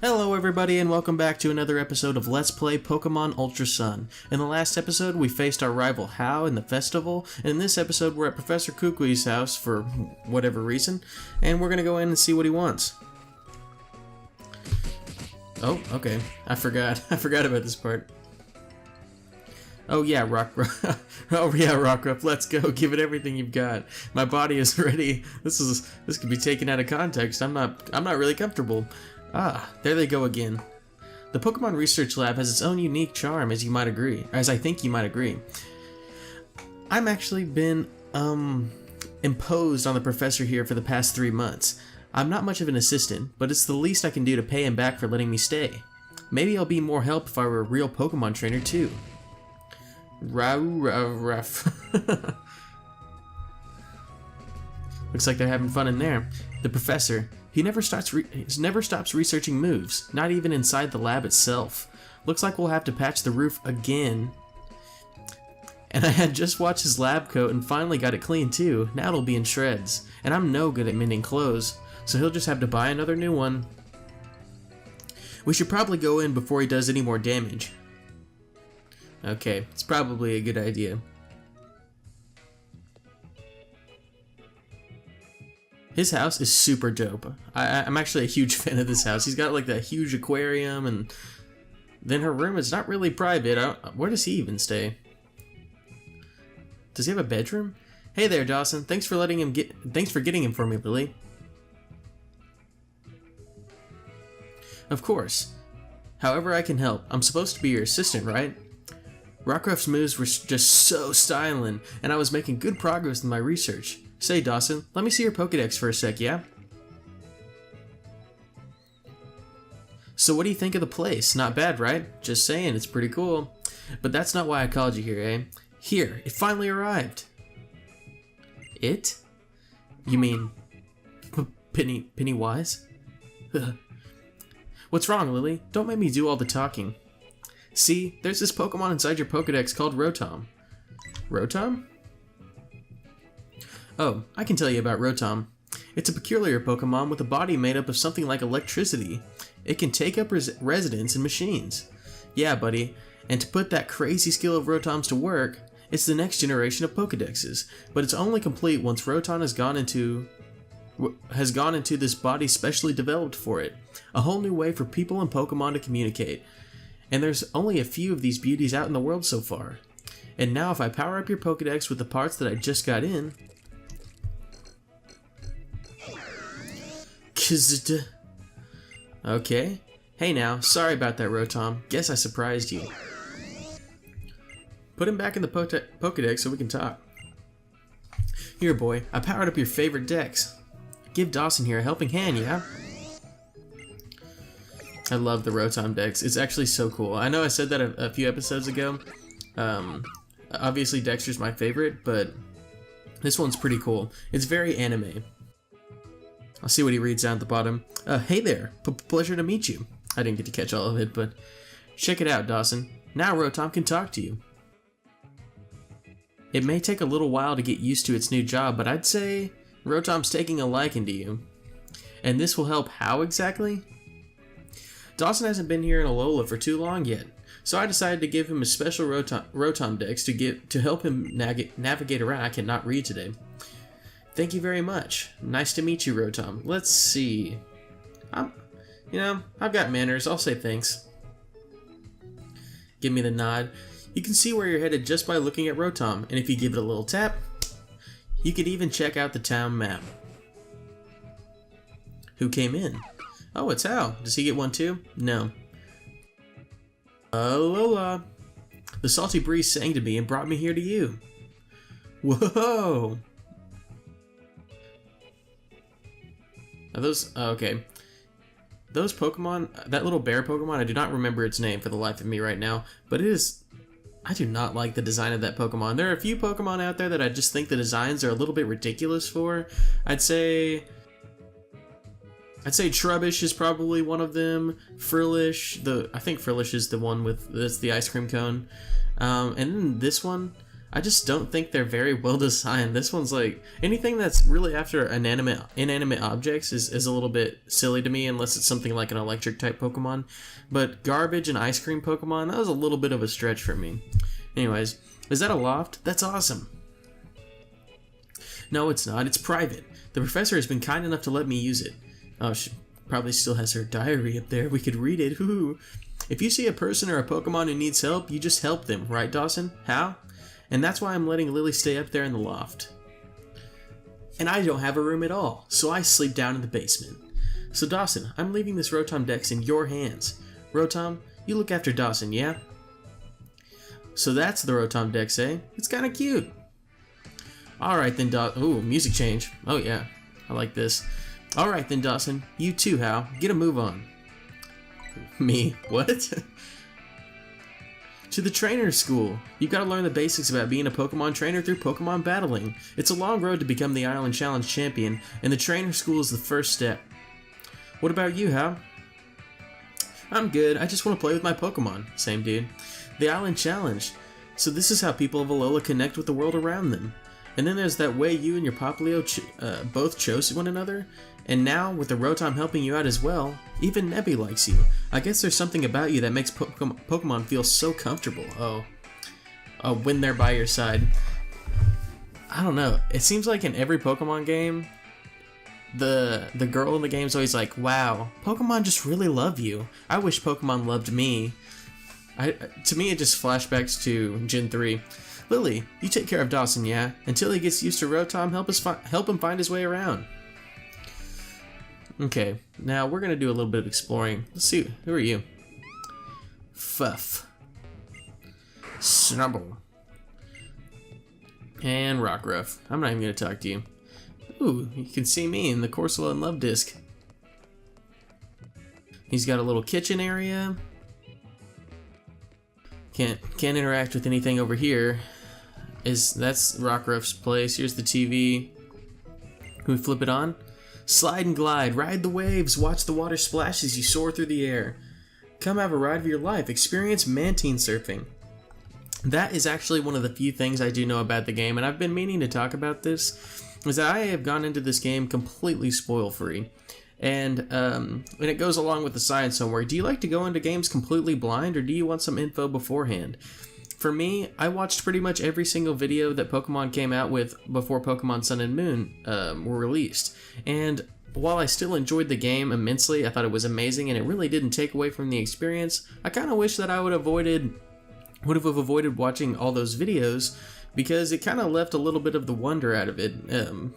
Hello everybody and welcome back to another episode of Let's Play Pokemon Ultra Sun. In the last episode we faced our rival Hao in the festival, and in this episode we're at Professor Kukui's house for whatever reason, and we're gonna go in and see what he wants. Oh, okay. I forgot about this part. Oh yeah, Rockruff, let's go. Give it everything you've got. My body is ready. This could be taken out of context. I'm not really comfortable. Ah, there they go again. The Pokemon Research Lab has its own unique charm, as I think you might agree. I'm actually been, imposed on the professor here for the past 3 months. I'm not much of an assistant, but it's the least I can do to pay him back for letting me stay. Maybe I'll be more help if I were a real Pokemon trainer too. Ruff. Looks like they're having fun in there. The professor, he never stops researching moves, not even inside the lab itself. Looks like we'll have to patch the roof again. And I had just watched his lab coat and finally got it clean too. Now it'll be in shreds. And I'm no good at mending clothes, so he'll just have to buy another new one. We should probably go in before he does any more damage. Okay, it's probably a good idea. His house is super dope. I'm actually a huge fan of this house. He's got like that huge aquarium, and then her room is not really private. Where does he even stay? Does he have a bedroom? Hey there, Dawson. Thanks for getting him for me, Lily. Of course. However I can help. I'm supposed to be your assistant, right? Rockruff's moves were just so styling, and I was making good progress in my research. Say, Dawson, let me see your Pokedex for a sec, yeah? So what do you think of the place? Not bad, right? Just saying, it's pretty cool. But that's not why I called you here, eh? Here, it finally arrived. It? You mean... Pennywise? What's wrong, Lily? Don't make me do all the talking. See, there's this Pokemon inside your Pokedex called Rotom. Rotom? Oh, I can tell you about Rotom. It's a peculiar Pokemon with a body made up of something like electricity. It can take up residence in machines. Yeah, buddy, and to put that crazy skill of Rotom's to work, it's the next generation of Pokedexes, but it's only complete once Rotom has gone into this body specially developed for it. A whole new way for people and Pokemon to communicate. And there's only a few of these beauties out in the world so far. And now if I power up your Pokedex with the parts that I just got in... Okay. Hey now, sorry about that, Rotom. Guess I surprised you. Put him back in the Pokedex so we can talk. Here, boy, I powered up your favorite dex. Give Dawson here a helping hand, yeah? I love the Rotom Dex. It's actually so cool. I know I said that a few episodes ago. Obviously Dexter's my favorite, but this one's pretty cool. It's very anime. I'll see what he reads down at the bottom. Hey there. Pleasure to meet you. I didn't get to catch all of it, but check it out, Dawson. Now Rotom can talk to you. It may take a little while to get used to its new job, but I'd say Rotom's taking a liking to you. And this will help how exactly? Dawson hasn't been here in Alola for too long yet, so I decided to give him a special Rotom Dex to help him navigate around. I cannot read today. Thank you very much. Nice to meet you, Rotom. Let's see. I've got manners. I'll say thanks. Give me the nod. You can see where you're headed just by looking at Rotom, and if you give it a little tap, you could even check out the town map. Who came in? Oh, it's Hal. Does he get one too? No. Alola. The salty breeze sang to me and brought me here to you. Whoa! Are those... Oh, okay. Those Pokemon... That little bear Pokemon, I do not remember its name for the life of me right now, but it is... I do not like the design of that Pokemon. There are a few Pokemon out there that I just think the designs are a little bit ridiculous for. I'd say Trubbish is probably one of them. Frillish, I think Frillish is the one that's the ice cream cone. And then this one, I just don't think they're very well designed. This one's like, anything that's really after inanimate objects is a little bit silly to me, unless it's something like an electric type Pokemon. But garbage and ice cream Pokemon, that was a little bit of a stretch for me. Anyways, is that a loft? That's awesome. No, it's not. It's private. The professor has been kind enough to let me use it. Oh, she probably still has her diary up there. We could read it. Ooh. If you see a person or a Pokemon who needs help, you just help them, right, Dawson? How? And that's why I'm letting Lily stay up there in the loft. And I don't have a room at all, so I sleep down in the basement. So Dawson, I'm leaving this Rotom Dex in your hands. Rotom, you look after Dawson, yeah? So that's the Rotom Dex, eh? It's kinda cute. Alright then, ooh, music change. Oh yeah, I like this. Alright then, Dawson, you too, Hal. Get a move on. Me? What? To the trainer school. You've got to learn the basics about being a Pokemon trainer through Pokemon battling. It's a long road to become the Island Challenge champion, and the trainer school is the first step. What about you, Hal? I'm good. I just want to play with my Pokemon. Same dude. The Island Challenge. So this is how people of Alola connect with the world around them. And then there's that way you and your Popplio both chose one another. And now, with the Rotom helping you out as well, even Nebby likes you. I guess there's something about you that makes Pokemon feel so comfortable. Oh, when they're by your side. I don't know. It seems like in every Pokemon game, the girl in the game is always like, wow, Pokemon just really love you. I wish Pokemon loved me. To me, it just flashbacks to Gen 3. Lily, you take care of Dawson, yeah? Until he gets used to Rotom, help him find his way around. Okay, now we're gonna do a little bit of exploring. Let's see, who are you? Fuff. Snubble. And Rockruff. I'm not even gonna talk to you. Ooh, you can see me in the Corsola and Love Disc. He's got a little kitchen area. Can't interact with anything over here. That's Rockruff's place. Here's the TV. Can we flip it on? Slide and glide, ride the waves, watch the water splash as you soar through the air. Come have a ride of your life, experience Mantine surfing. That is actually one of the few things I do know about the game, and I've been meaning to talk about this, is that I have gone into this game completely spoil-free. And it goes along with the science homework. Do you like to go into games completely blind, or do you want some info beforehand? For me, I watched pretty much every single video that Pokemon came out with before Pokemon Sun and Moon were released. And while I still enjoyed the game immensely, I thought it was amazing and it really didn't take away from the experience, I kind of wish that I would have avoided watching all those videos, because it kind of left a little bit of the wonder out of it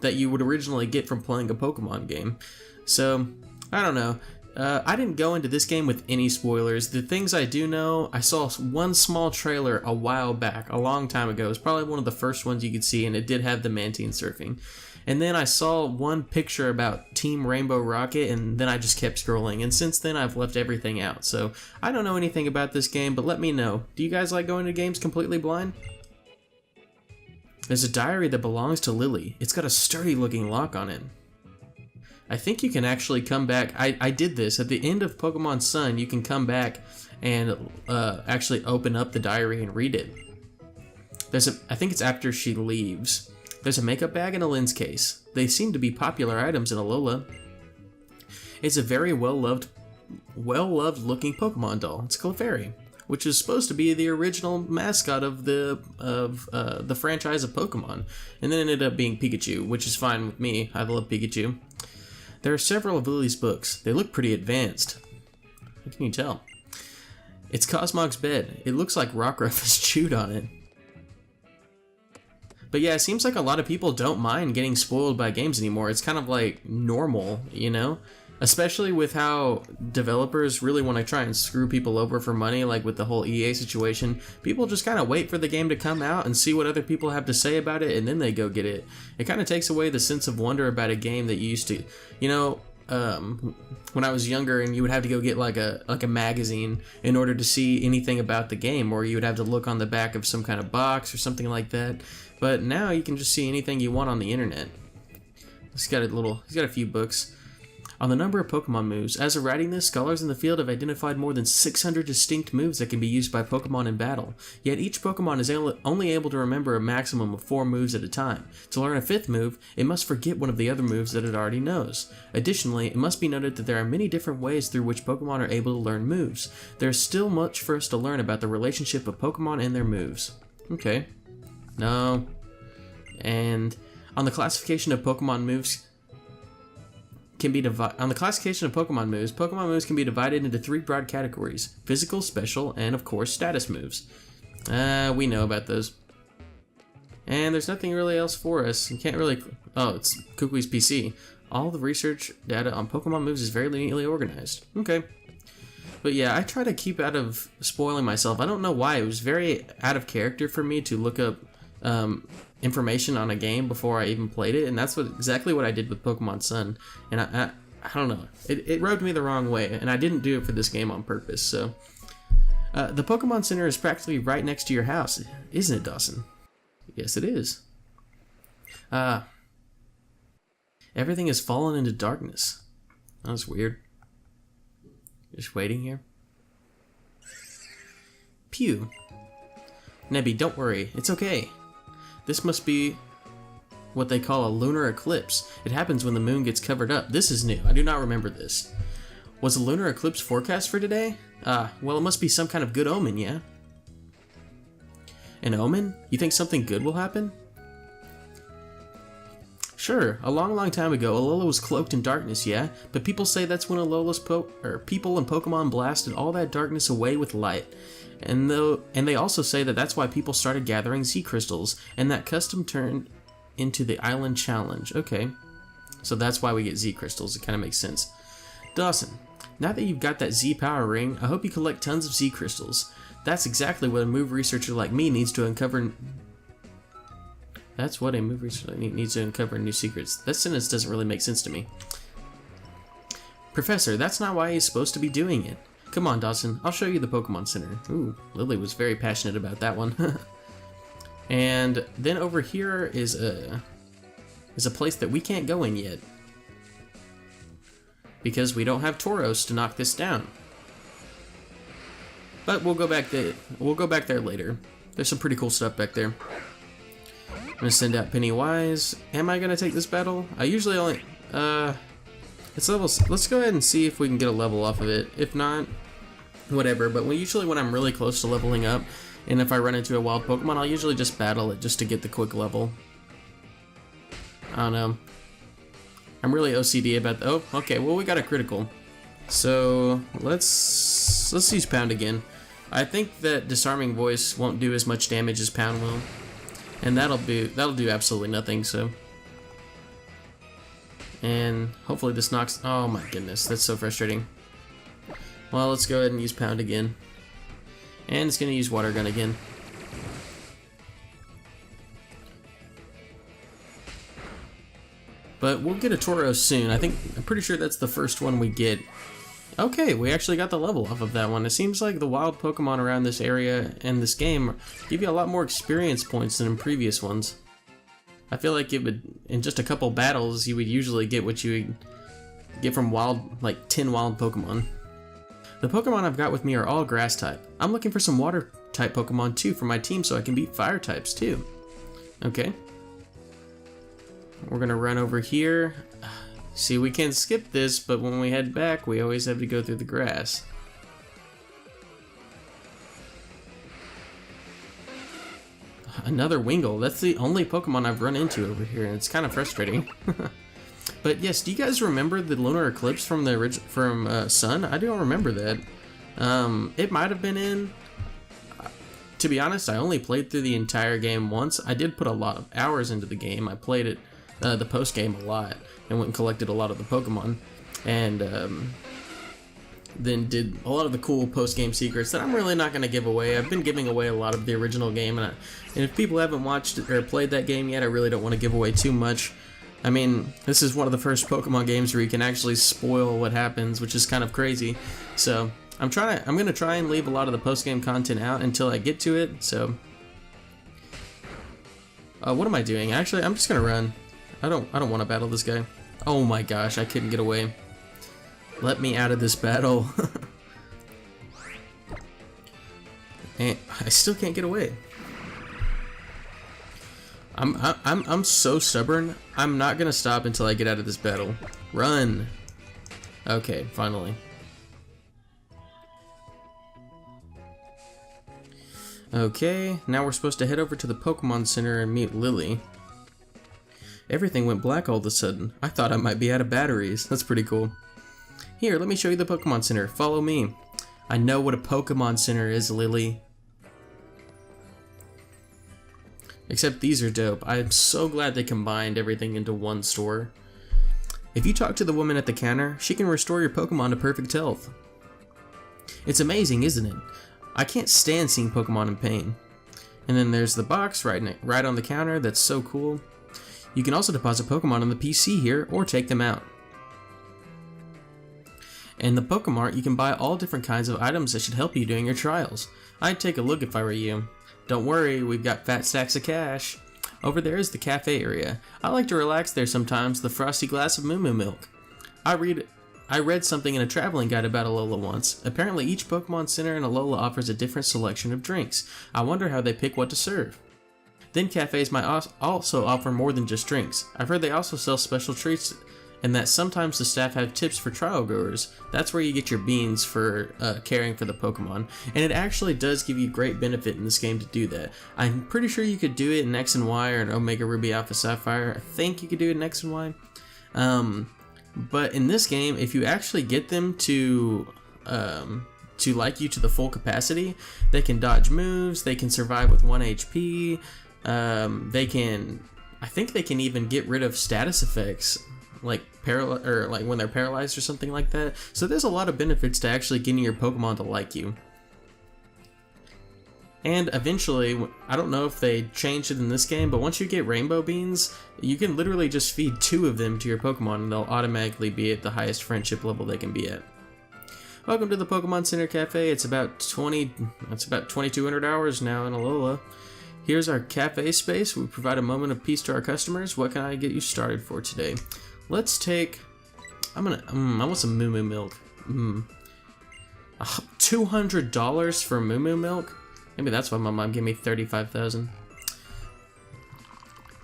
that you would originally get from playing a Pokemon game. So, I don't know. I didn't go into this game with any spoilers. The things I do know, I saw one small trailer a while back, a long time ago. It was probably one of the first ones you could see, and it did have the Mantine surfing. And then I saw one picture about Team Rainbow Rocket, and then I just kept scrolling. And since then, I've left everything out. So, I don't know anything about this game, but let me know. Do you guys like going to games completely blind? There's a diary that belongs to Lily. It's got a sturdy looking lock on it. I think you can actually come back. I did this. At the end of Pokemon Sun, you can come back and actually open up the diary and read it. I think it's after she leaves. There's a makeup bag and a lens case. They seem to be popular items in Alola. It's a very well-loved looking Pokemon doll. It's Clefairy, which is supposed to be the original mascot of the franchise of Pokemon, and then ended up being Pikachu, which is fine with me. I love Pikachu. There are several of Lily's books. They look pretty advanced. How can you tell? It's Cosmog's bed. It looks like Rockruff has chewed on it. But yeah, it seems like a lot of people don't mind getting spoiled by games anymore. It's kind of like normal, you know? Especially with how developers really want to try and screw people over for money, like with the whole EA situation. People just kind of wait for the game to come out and see what other people have to say about it, and then they go get it. It kind of takes away the sense of wonder about a game that you used to, you know, when I was younger, and you would have to go get like a magazine in order to see anything about the game, or you would have to look on the back of some kind of box or something like that. But now you can just see anything you want on the internet. He's got a few books. on the number of Pokemon moves. As of writing this, scholars in the field have identified more than 600 distinct moves that can be used by Pokemon in battle. Yet each Pokemon is only able to remember a maximum of 4 moves at a time. To learn a 5th move, it must forget one of the other moves that it already knows. Additionally, it must be noted that there are many different ways through which Pokemon are able to learn moves. There is still much for us to learn about the relationship of Pokemon and their moves. Okay. No. And on the classification of Pokemon moves can be Pokemon moves can be divided into 3 broad categories: physical, special, and of course status moves. We know about those. And there's nothing really else for us. You can't really... Oh, it's Kukui's PC. All the research data on Pokemon moves is very neatly organized. Okay. But yeah, I try to keep out of spoiling myself. I don't know why. It was very out of character for me to look up information on a game before I even played it, and that's exactly what I did with Pokemon Sun. And I don't know. It rubbed me the wrong way, and I didn't do it for this game on purpose. So the Pokemon Center is practically right next to your house, isn't it, Dawson? Yes, it is. Everything has fallen into darkness. That's weird. Just waiting here. Pew. Nebby, don't worry. It's okay. This must be what they call a lunar eclipse. It happens when the moon gets covered up. This is new. I do not remember this. Was a lunar eclipse forecast for today? Well, it must be some kind of good omen, yeah? An omen? You think something good will happen? Sure, a long time ago, Alola was cloaked in darkness, yeah? But people say that's when Alola's people and Pokemon blasted all that darkness away with light. And they also say that that's why people started gathering Z crystals, and that custom turned into the Island Challenge. Okay, so that's why we get Z crystals. It kind of makes sense. Dawson, now that you've got that Z power ring, I hope you collect tons of Z crystals. That's exactly what a move researcher like me needs to uncover. That's what a move researcher needs to uncover new secrets. That sentence doesn't really make sense to me. Professor, that's not why he's supposed to be doing it. Come on, Dawson, I'll show you the Pokemon Center. Ooh, Lily was very passionate about that one. And then over here is a place that we can't go in yet, because we don't have Tauros to knock this down. But we'll go back there later. There's some pretty cool stuff back there. I'm gonna send out Pennywise. Am I gonna take this battle? I usually only it's levels. Let's go ahead and see if we can get a level off of it. If not, whatever. But usually when I'm really close to leveling up, and if I run into a wild Pokemon, I'll usually just battle it just to get the quick level. I don't know. I'm really OCD about oh, okay, well we got a critical. So let's use Pound again. I think that Disarming Voice won't do as much damage as Pound will. And that'll do absolutely nothing, so. And hopefully this knocks. Oh my goodness, that's so frustrating. Well, let's go ahead and use Pound again. And it's gonna use Water Gun again. But we'll get a Tauros soon. I'm pretty sure that's the first one we get. Okay, we actually got the level off of that one. It seems like the wild Pokemon around this area and this game give you a lot more experience points than in previous ones. I feel like it would, in just a couple battles, you would usually get what you would get from like 10 wild Pokemon. The Pokemon I've got with me are all grass type. I'm looking for some water type Pokemon too for my team so I can beat fire types too. Okay. We're gonna run over here. See, we can skip this, but when we head back, we always have to go through the grass. Another Wingull. That's the only Pokemon I've run into over here, and it's kind of frustrating. But yes, do you guys remember the lunar eclipse from the Sun? I don't remember that. It might have been in. To be honest, I only played through the entire game once. I did put a lot of hours into the game. I played it, the post game, a lot, and went and collected a lot of the Pokemon, and then did a lot of the cool post game secrets that I'm really not going to give away. I've been giving away a lot of the original game, and if people haven't watched or played that game yet, I really don't want to give away too much. I mean, this is one of the first Pokemon games where you can actually spoil what happens, which is kind of crazy. So I'm gonna try and leave a lot of the post-game content out until I get to it. So what am I doing? Actually, I'm just gonna run. I don't want to battle this guy. Oh my gosh, I couldn't get away. Let me out of this battle. And I still can't get away. I'm so stubborn. I'm not gonna stop until I get out of this battle. Run. Okay, finally. Okay, now we're supposed to head over to the Pokemon Center and meet Lily. Everything went black all of a sudden. I thought I might be out of batteries. That's pretty cool. Here, let me show you the Pokemon Center. Follow me. I know what a Pokemon Center is, Lily. Except these are dope. I'm so glad they combined everything into one store. If you talk to the woman at the counter, she can restore your Pokemon to perfect health. It's amazing, isn't it? I can't stand seeing Pokemon in pain. And then there's the box right on the counter. That's so cool. You can also deposit Pokemon on the PC here or take them out. In the Pokemart, you can buy all different kinds of items that should help you during your trials. I'd take a look if I were you. Don't worry, we've got fat stacks of cash. Over there is the cafe area. I like to relax there sometimes with a frosty glass of Moomoo Milk. I read something in a traveling guide about Alola once. Apparently each Pokemon Center in Alola offers a different selection of drinks. I wonder how they pick what to serve. Then cafes might also offer more than just drinks. I've heard they also sell special treats, and that sometimes the staff have tips for trial goers. That's where you get your beans for caring for the Pokemon, and it actually does give you great benefit in this game to do that. I'm pretty sure you could do it in X and Y or in Omega Ruby Alpha Sapphire. I think you could do it in X and Y. But in this game, if you actually get them to like you to the full capacity, they can dodge moves, they can survive with 1 HP, I think they can even get rid of status effects, like like when they're paralyzed or something like that. So there's a lot of benefits to actually getting your Pokemon to like you. And eventually, I don't know if they changed it in this game, but once you get Rainbow Beans, you can literally just feed 2 of them to your Pokemon and they'll automatically be at the highest friendship level they can be at. Welcome to the Pokemon Center Cafe. It's about 2200 hours now in Alola. Here's our cafe space. We provide a moment of peace to our customers. What can I get you started for today? Let's take... I want some Moomoo Milk. $200 for Moomoo Milk? Maybe that's why my mom gave me $35,000.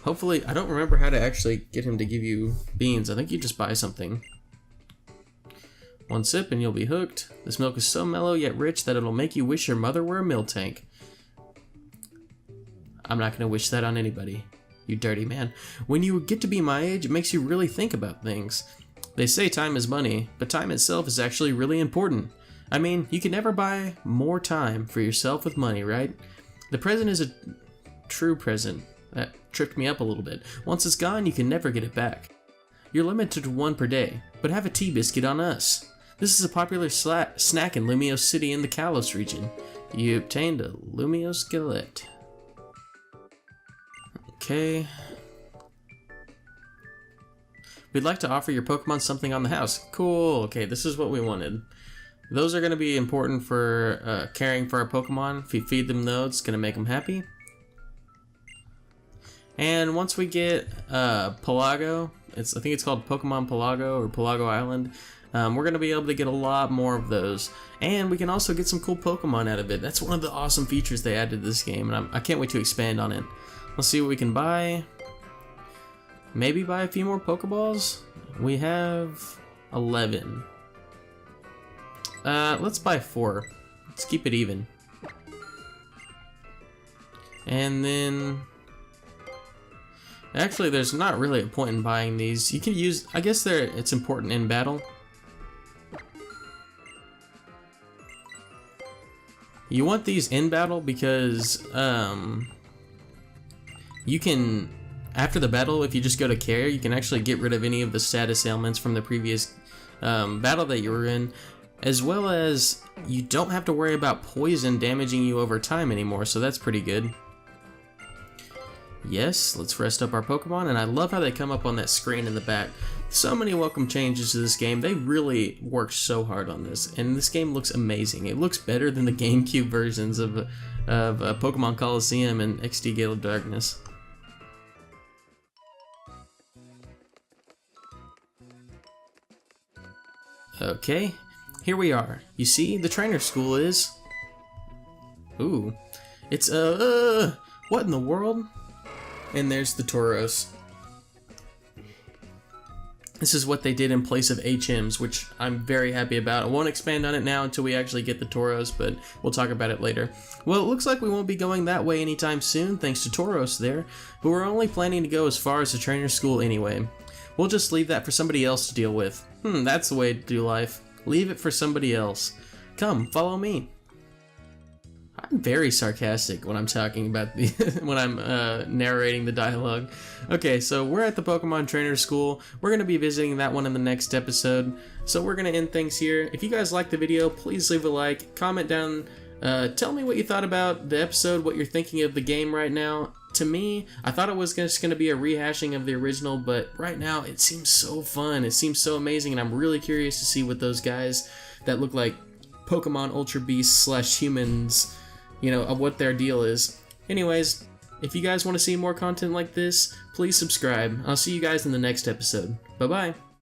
Hopefully, I don't remember how to actually get him to give you beans. I think you just buy something. 1 sip and you'll be hooked. This milk is so mellow yet rich that it'll make you wish your mother were a Miltank. I'm not gonna wish that on anybody, you dirty man. When you get to be my age, it makes you really think about things. They say time is money, but time itself is actually really important. I mean, you can never buy more time for yourself with money, right? The present is a true present. That tripped me up a little bit. Once it's gone, you can never get it back. You're limited to 1 per day, but have a tea biscuit on us. This is a popular snack in Lumiose City in the Kalos region. You obtained a Lumiose Galette. Okay. We'd like to offer your Pokemon something on the house. Cool. Okay, this is what we wanted. Those are going to be important for caring for our Pokemon. If you feed them those, it's going to make them happy. And once we get Pelago, I think it's called Pokemon Pelago or Pelago Island, we're going to be able to get a lot more of those. And we can also get some cool Pokemon out of it. That's one of the awesome features they added to this game, and I can't wait to expand on it. Let's see what we can buy. Maybe buy a few more Pokeballs? We have 11. Let's buy 4. Let's keep it even. And then... Actually, there's not really a point in buying these. You can use... I guess it's important in battle. You want these in battle because, you can... After the battle, if you just go to care, you can actually get rid of any of the status ailments from the previous battle that you were in, as well as you don't have to worry about poison damaging you over time anymore, so that's pretty good. Yes, let's rest up our Pokemon, and I love how they come up on that screen in the back. So many welcome changes to this game. They really worked so hard on this, and this game looks amazing. It looks better than the GameCube versions of Pokemon Coliseum and XD Gale of Darkness. Okay, here we are. You see, the trainer school is... Ooh. It's, what in the world? And there's the Tauros. This is what they did in place of HMs, which I'm very happy about. I won't expand on it now until we actually get the Tauros, but we'll talk about it later. Well, it looks like we won't be going that way anytime soon, thanks to Tauros there, but we're only planning to go as far as the trainer school anyway. We'll just leave that for somebody else to deal with. That's the way to do life. Leave it for somebody else. Come, follow me. I'm very sarcastic when I'm talking about the when I'm narrating the dialogue. Okay, so we're at the Pokemon Trainer School. We're going to be visiting that one in the next episode. So we're going to end things here. If you guys liked the video, please leave a like, comment down, tell me what you thought about the episode, what you're thinking of the game right now. To me, I thought it was just going to be a rehashing of the original, but right now it seems so fun. It seems so amazing, and I'm really curious to see what those guys that look like Pokemon Ultra Beasts / humans, you know, of what their deal is. Anyways, if you guys want to see more content like this, please subscribe. I'll see you guys in the next episode. Bye-bye.